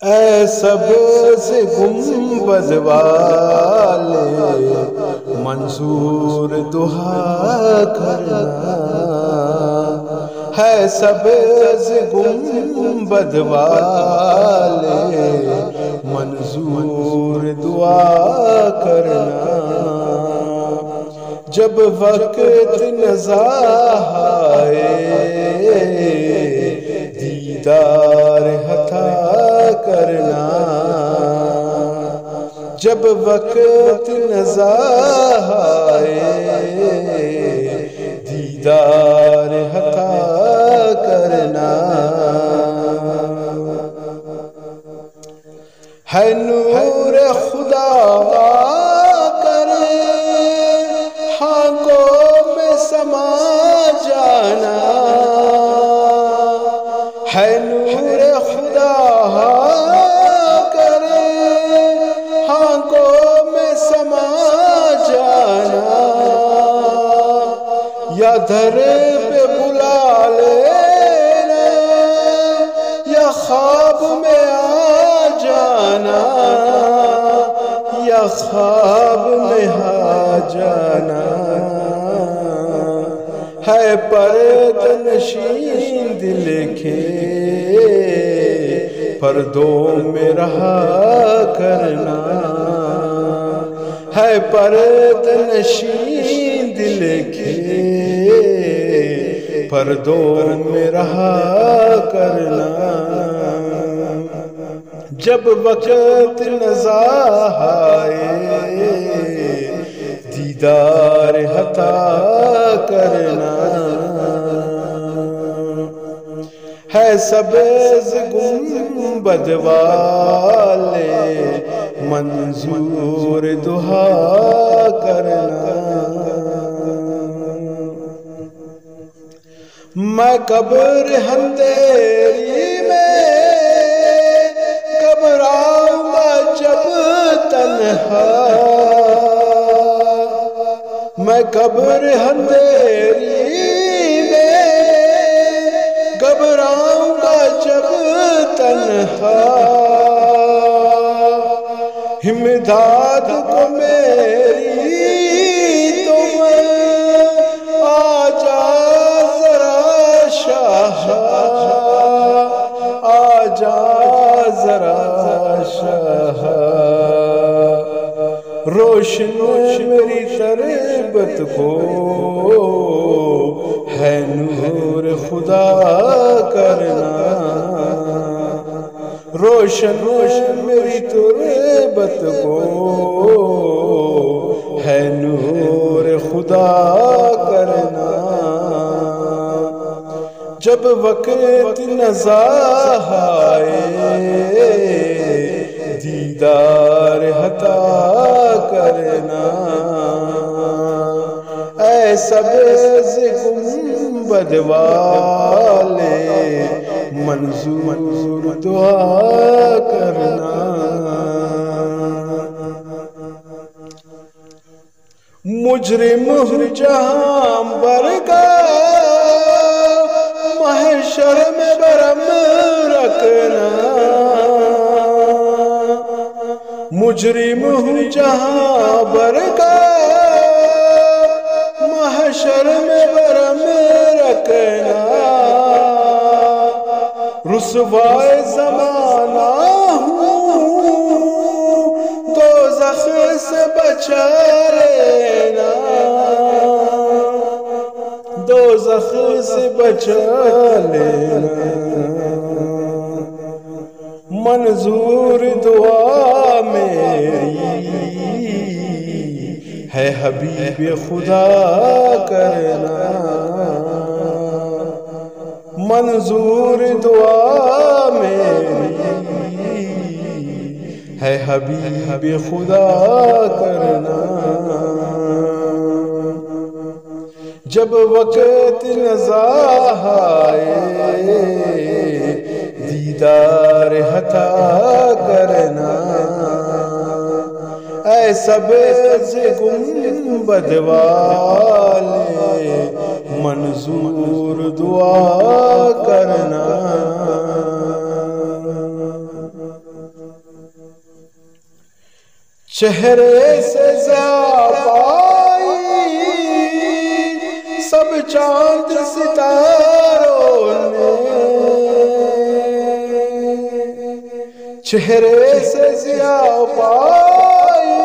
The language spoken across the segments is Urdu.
اے سبز گنبد والے منظور دعا کرنا، ہے سبز گنبد والے منظور دعا کرنا، جب وقت نزا آئے دیدار عطا کرنا، جب وقت نزا آئے دیدار عطا کرنا، ہے نور خدا کرے خاکوں میں سما جانا، ہے نور خدا کرے خاکوں میں سما جانا، یا در پہ بلا لینا یا خواب میں آ جانا، یا خواب میں آ جانا، ہے پردہ نشین دل کے پردوں میں رہا کرنا، ہے پردہ نشین دل کے پردوں میں رہا کرنا، جب وقت نزا آئے دیدار عطا کرنا، ہے سبز گنبد والے منظور دعا کرنا، میں قبر اندھیری میں گھبراؤں گا جب تنہا، میں قبر اندھیری میں گھبراؤں گا جب تنہا، امداد کو میری تم آ جا ذرا شاہ، آ جا ذرا شاہ، روشن میری تربت کو ہے نور خدا کرنا، روشن میری تربت کو ہے نور خدا کرنا، جب وقت نزا آئے دیدار عطا کرنا، اے سبز گنبد والے منظور دعا کرنا، مجرم جہاں برگا محشر میں برم رکھنا، مجرم جہاں برگا محشر میں برم رکھنا، رسوائے زمانہ ہوں دوزخ سے بچا لینا، دوزخ سے بچا لینا، منظور دعا میری ہے حبیب خدا کرنا، منظور دعا میری ہے حبیب خدا کرنا، جب وقت نزا آئے دیدار عطا کرنا، اے سبز گنبد والے منظور دعا کرنا۔ چہرے سے ضیاء پائی سب چاند ستاروں نے، چہرے سے ضیاء پائی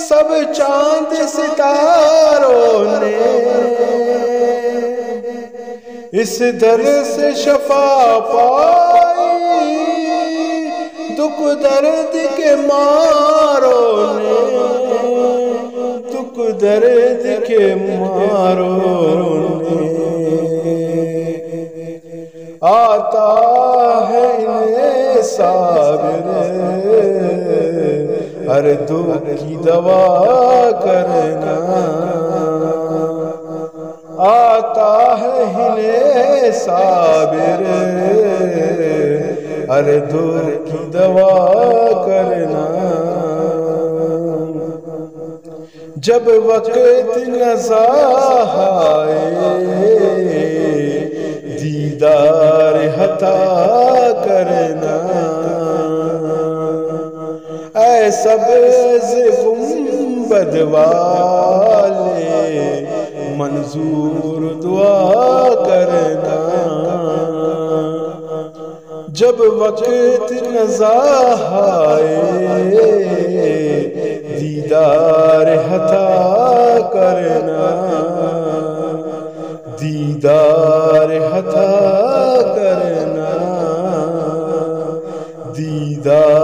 سب چاند ستاروں نے، اس در سے شفا پائی دکھ درد کے ماروں نے، دکھ درد کے ماروں نے، آتا ہے انہیں صابر ہر دکھ کی دوا کرنا، آتا ہے انہیں صابر ہر دکھ کی دوا کرنا، جب وقت نزاع آئے دیدار عطا کرنا، اے سبز گنبد والے منظور دعا کرنا، جب وقت نزاع آئے دیدار عطا کرنا، دیدار عطا کرنا، دیدار